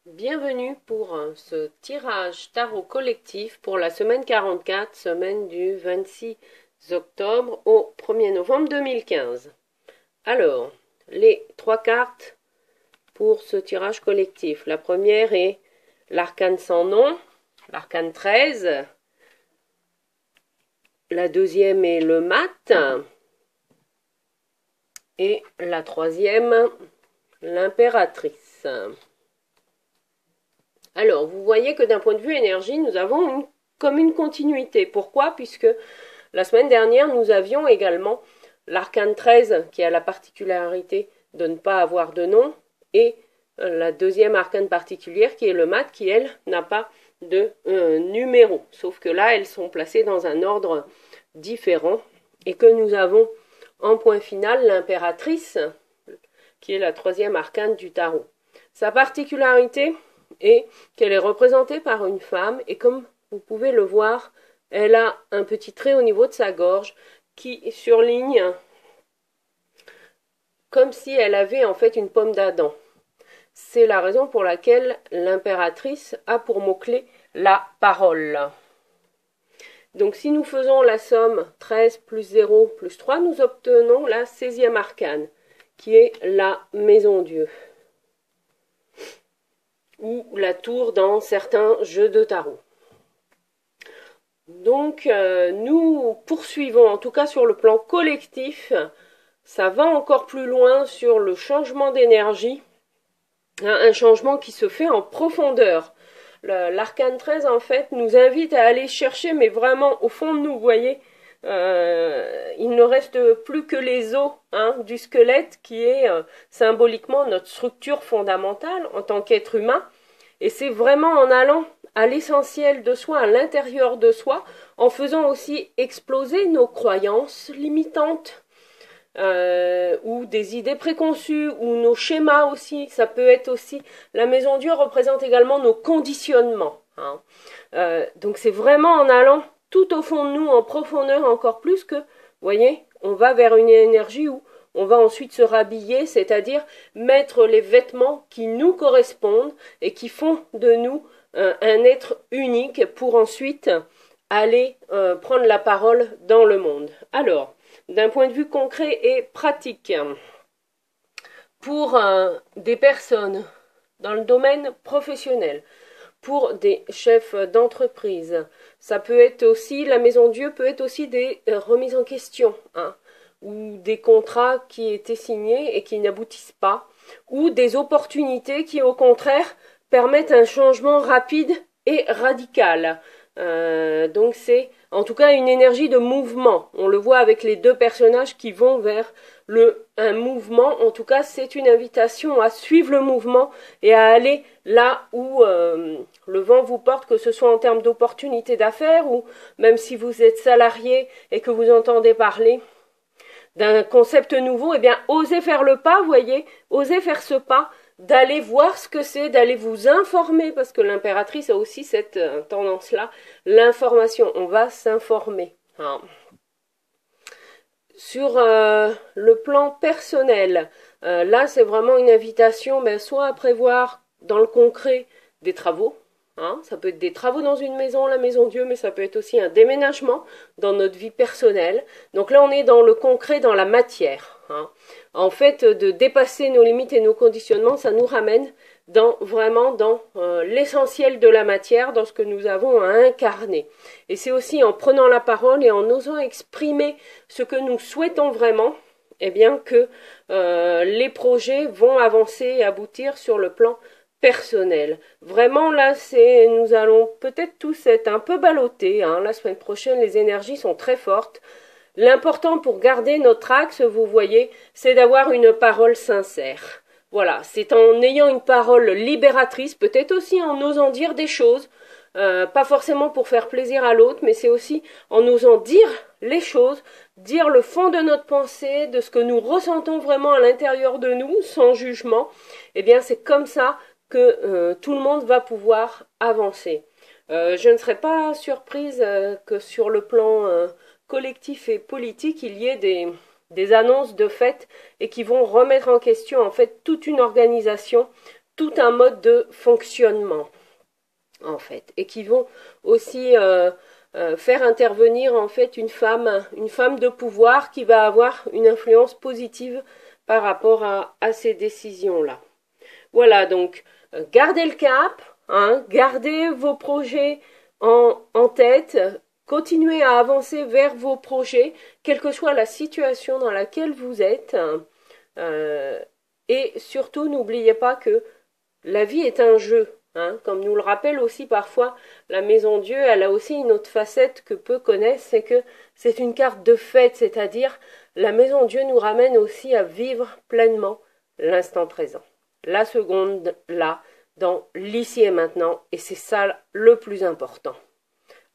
Bienvenue pour ce tirage tarot collectif pour la semaine 44, semaine du 26 octobre au 1er novembre 2015. Alors, les trois cartes pour ce tirage collectif. La première est l'arcane sans nom, l'arcane 13. La deuxième est le mat. Et la troisième, l'impératrice. Alors, vous voyez que d'un point de vue énergie, nous avons comme une continuité. Pourquoi? Puisque la semaine dernière, nous avions également l'arcane 13 qui a la particularité de ne pas avoir de nom et la deuxième arcane particulière qui est le mat qui, elle, n'a pas de numéro. Sauf que là, elles sont placées dans un ordre différent et que nous avons en point final l'impératrice qui est la troisième arcane du tarot. Sa particularité est qu'elle est représentée par une femme et comme vous pouvez le voir, elle a un petit trait au niveau de sa gorge qui surligne comme si elle avait en fait une pomme d'Adam. C'est la raison pour laquelle l'impératrice a pour mot-clé la parole. Donc si nous faisons la somme 13 plus 0 plus 3, nous obtenons la 16e arcane, qui est la maison Dieu, ou la tour dans certains jeux de tarot. Donc nous poursuivons, en tout cas sur le plan collectif, ça va encore plus loin sur le changement d'énergie, un changement qui se fait en profondeur. L'arcane 13, en fait, nous invite à aller chercher, mais vraiment au fond de nous, vous voyez, il ne reste plus que les os du squelette qui est symboliquement notre structure fondamentale en tant qu'être humain. Et c'est vraiment en allant à l'essentiel de soi, à l'intérieur de soi, en faisant aussi exploser nos croyances limitantes, ou des idées préconçues, ou nos schémas aussi. Ça peut être aussi, la maison Dieu représente également nos conditionnements. Donc c'est vraiment en allant tout au fond de nous, en profondeur encore plus que, vous voyez, on va vers une énergie où on va ensuite se rhabiller, c'est-à-dire mettre les vêtements qui nous correspondent et qui font de nous un être unique pour ensuite aller prendre la parole dans le monde. Alors, d'un point de vue concret et pratique, pour des personnes dans le domaine professionnel, pour des chefs d'entreprise, ça peut être aussi, la maison Dieu peut être aussi des remises en question, ou des contrats qui étaient signés et qui n'aboutissent pas, ou des opportunités qui au contraire permettent un changement rapide et radical. Donc c'est en tout cas une énergie de mouvement. On le voit avec les deux personnages qui vont vers un mouvement. En tout cas, c'est une invitation à suivre le mouvement et à aller là où le vent vous porte, que ce soit en termes d'opportunités d'affaires ou même si vous êtes salarié et que vous entendez parler d'un concept nouveau, eh bien, osez faire le pas, voyez, osez faire ce pas, d'aller voir ce que c'est, d'aller vous informer, parce que l'impératrice a aussi cette tendance-là, l'information, on va s'informer. Sur le plan personnel, là c'est vraiment une invitation, soit à prévoir dans le concret des travaux, ça peut être des travaux dans une maison, la maison Dieu, mais ça peut être aussi un déménagement dans notre vie personnelle. Donc là, on est dans le concret, dans la matière. En fait, de dépasser nos limites et nos conditionnements, ça nous ramène vraiment dans l'essentiel de la matière, dans ce que nous avons à incarner. Et c'est aussi en prenant la parole et en osant exprimer ce que nous souhaitons vraiment, eh bien que les projets vont avancer et aboutir sur le plan personnel. Vraiment là, nous allons peut-être tous être un peu ballottés. La semaine prochaine, les énergies sont très fortes. L'important pour garder notre axe, vous voyez, c'est d'avoir une parole sincère. Voilà, c'est en ayant une parole libératrice, peut-être aussi en osant dire des choses, pas forcément pour faire plaisir à l'autre, mais c'est aussi en osant dire les choses, dire le fond de notre pensée, de ce que nous ressentons vraiment à l'intérieur de nous, sans jugement. Eh bien, c'est comme ça que tout le monde va pouvoir avancer. Je ne serais pas surprise que sur le plan collectif et politique, il y ait des annonces de fait et qui vont remettre en question en fait toute une organisation tout un mode de fonctionnement, en fait, et qui vont aussi faire intervenir en fait une femme de pouvoir qui va avoir une influence positive par rapport à ces décisions-là. Voilà, donc gardez le cap, hein, gardez vos projets en tête, continuez à avancer vers vos projets, quelle que soit la situation dans laquelle vous êtes. Et surtout, n'oubliez pas que la vie est un jeu. Hein, comme nous le rappelle aussi parfois la Maison Dieu, elle a aussi une autre facette que peu connaissent, c'est que c'est une carte de fête, c'est-à-dire la Maison Dieu nous ramène aussi à vivre pleinement l'instant présent. La seconde là, dans l'ici et maintenant, et c'est ça le plus important,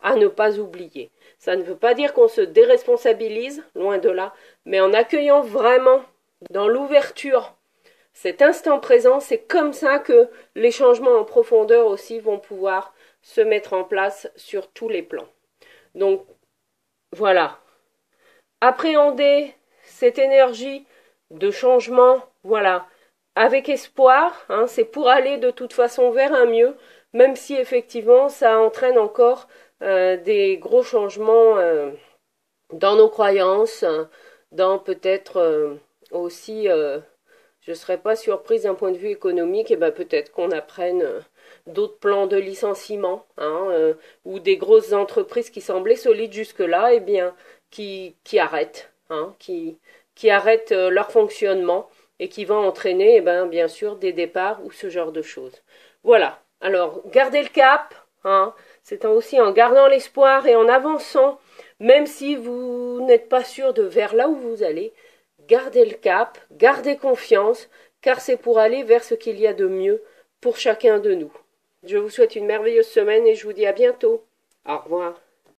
à ne pas oublier. Ça ne veut pas dire qu'on se déresponsabilise, loin de là, mais en accueillant vraiment dans l'ouverture cet instant présent, c'est comme ça que les changements en profondeur aussi vont pouvoir se mettre en place sur tous les plans. Donc, voilà. Appréhender cette énergie de changement, voilà, avec espoir, hein, c'est pour aller de toute façon vers un mieux, même si effectivement ça entraîne encore des gros changements dans nos croyances, dans peut-être aussi... je ne serais pas surprise d'un point de vue économique, et ben peut-être qu'on apprenne d'autres plans de licenciement, hein, ou des grosses entreprises qui semblaient solides jusque-là, et bien qui arrêtent, hein, qui arrêtent leur fonctionnement et qui vont entraîner, eh ben, bien sûr, des départs ou ce genre de choses. Voilà. Alors, gardez le cap, hein, c'est aussi en gardant l'espoir et en avançant, même si vous n'êtes pas sûr de vers là où vous allez. Gardez le cap, gardez confiance, car c'est pour aller vers ce qu'il y a de mieux pour chacun de nous. Je vous souhaite une merveilleuse semaine et je vous dis à bientôt. Au revoir.